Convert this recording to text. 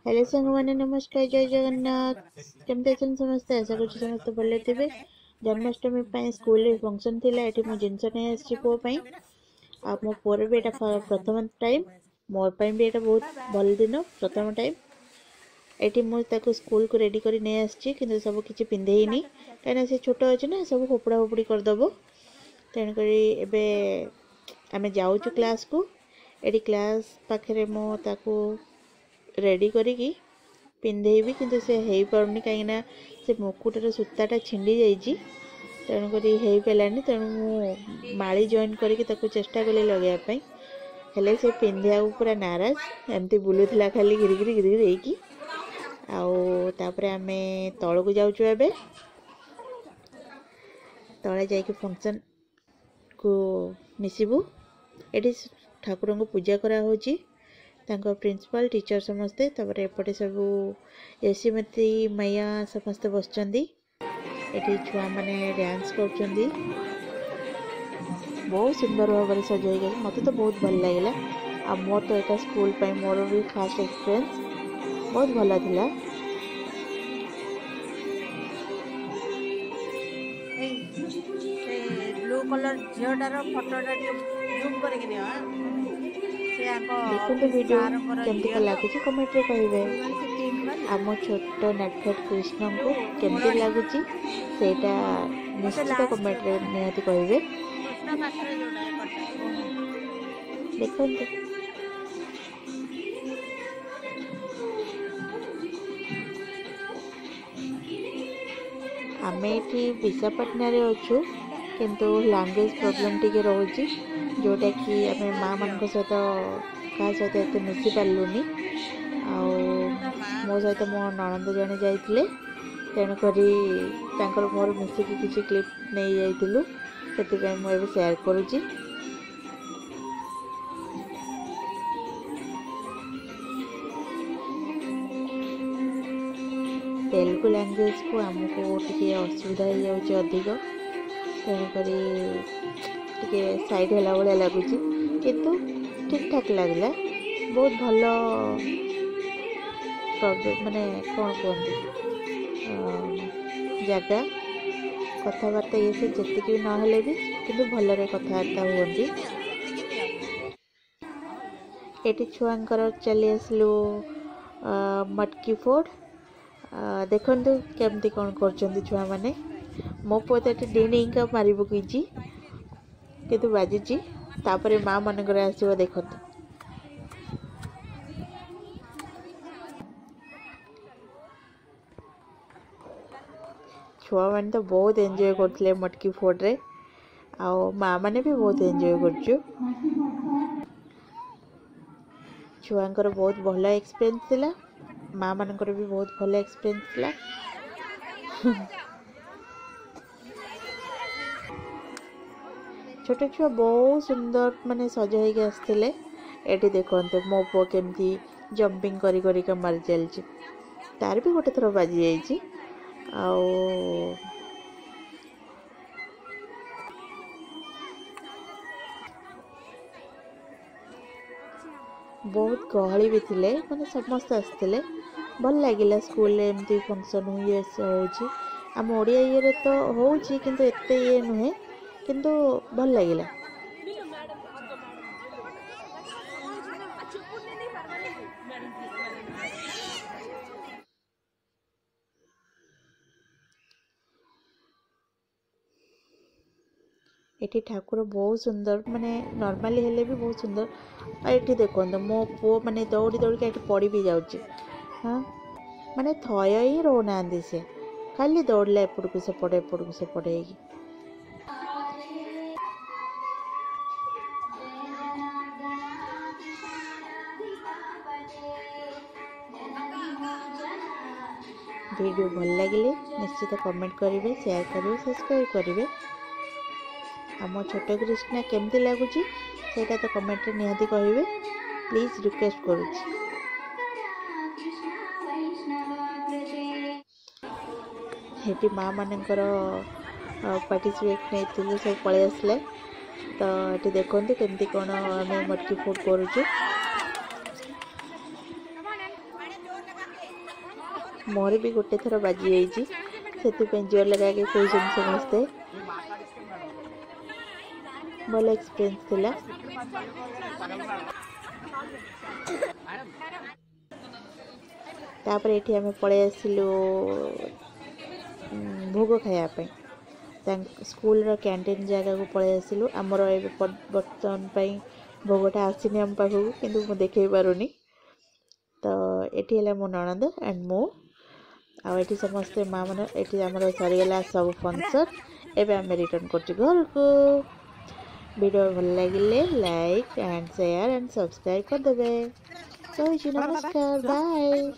Hello सांग मैंने नमस्कार जय जगन्नाथ केमती अच्छे समस्ते आशा कर समस्त भले थे। जन्माष्टमी स्कूल फंक्शन थिला एठी मु जिनस नहीं आसी पुओ पई आ मो पुओर भी एटा प्रथम टाइम मोर पई भी एटा बहुत भल दिन प्रथम टाइम एठी मु ताको स्कूल को रेडी करी नहीं आसी किंतु सब किछि पिंधेइनी कहीं से छोट अछि ना सब फोपड़ा फोपड़ी कर दबो तेन करी एबे आमे जाउछु क्लास को एठी क्लास पाखरे मो ताको रेडी करिकी पिंधेबी किंतु से हेई पारुनी कहीं से मुकुटर सूताटा छिंडी जाइए तेणुक हो पारानी तेणु मु माली जॉइन करके चेष्टा कली लगेवाई हेले से पिंधिया पूरा नाराज एमती बुलूला खाली घिरिघिरी घिरिघिरी आउे आम तल को जाऊँ ए तले जाकि फंक्शन को मिसबू ये ठाकुर को पूजा करा होची तांको प्रिंसिपल टीचर समस्ते तबरे एपटे सब यशीमती मैया समस्ते बसचंदी एटी छुआ माने डांस करचंदी बहुत सुंदर भाव में सजाई गई मत तो बहुत भल लगे आ मोर तो एटा स्कूल पे मोर भी फर्स्ट एक्सपीरियंस बहुत भल थिला। ब्लू कलर झीटार फोटोटा जूम करके नियो देखो वीडियो केमती लगुच कमेंट रे कहिबे आम छोट नेटफेट कृष्ण को केमती लगुच सेटा निश्चित कमेंट रे नियति कहिबे देखो आम ये विशाखापट्टना रे अच्छु किंतु लैंग्वेज प्रॉब्लम टिके रोची जोटा कि आम माँ मान सहित क्या सहित एत मिसी पार्लुनि मो सहित मो ननंद जड़े जाते तेणुक मोर मिसिकी किसी क्लिप नहीं जाइलु से मुझे शेयर करुँची। तेलुगु लैंग्वेज को आमको टी असुविधा हो जाऊँच अधिक तेणुक साइड है भाया लगुच किंतु ठीक ठाक लगला बहुत भल माने कौन कहते जगह कथबार्ता ये से जी भी ना भी किंतु भलरे कथबार्ता हुई ये छुआंकर चली आसलु मटकी फोड़ देखु केमती कौन कर छुआ मैंने मो पुआ तो डेणी का मारी पकई कितु बाजुची तापर माँ मनकर आसो देखो छुआ मैंने तो बहुत एंजॉय करते मटकी फोड़े आओ माँ मैंने भी बहुत एंजॉय कर छुआंकर बहुत भल एक्सपीरियंस थिला माँ मानकर भी बहुत भल एक्सपीरियंस थिला छोटे छुआ बहुत सुंदर माने सजा होगी आसते ये देखते मो पु केमती जंपिंग करी मारी चलची तार भी गोटे थर बाजी जाइए बहुत गहली भी थिले माने समस्त आसते भल लगिला स्कूल एमती फंक्शन हुए हो आम ओडिया ये तो होची किंतु एते ये नुहे किंतु भल लगिला। एठी ठाकुर बहुत सुंदर माने नॉर्मली हेले भी बहुत सुंदर ये देखो मो पु माने दौड़ी दौड़ी के पड़ी भी जाऊँगी हाँ माने थय ही रोना से खाली दौड़ला एपट को सेपटे वीडियो भल लगे निश्चित कमेंट करेंगे शेयर करेंगे सब्सक्राइब करेंगे आम छोट कृष्णा केमती लगुच सेटा तो कमेंट निहाती कहे प्लीज रिक्वेस्ट करुच्ची। हेटी माँ मानकर पार्टिसिपेट नहीं सब पलि आसले तो ये देखते केमती कौन आम मटकी फोड़ करुचु मोर भी गोटे थर बाजी जाइए से जोर लगा के कहते समस्ते भल एक्सपीरियंस थिला। तापर एठी आमे पळे आसिलु भोग खायापे स्कूल रो कैंटीन जगह को पळे आसिलु। आमर बर्तन भोगटा आसीनी आम पाखु किंतु मु देखै पारुनी। तो एठी हला मो ननद एंड मो आठी समस्ते माँ मन ये आमर सरीगला सब फंक्शन एवं आम रिटर्न कर घर को। वीडियो भल लगे like and share and subscribe करदे। नमस्कार बाय।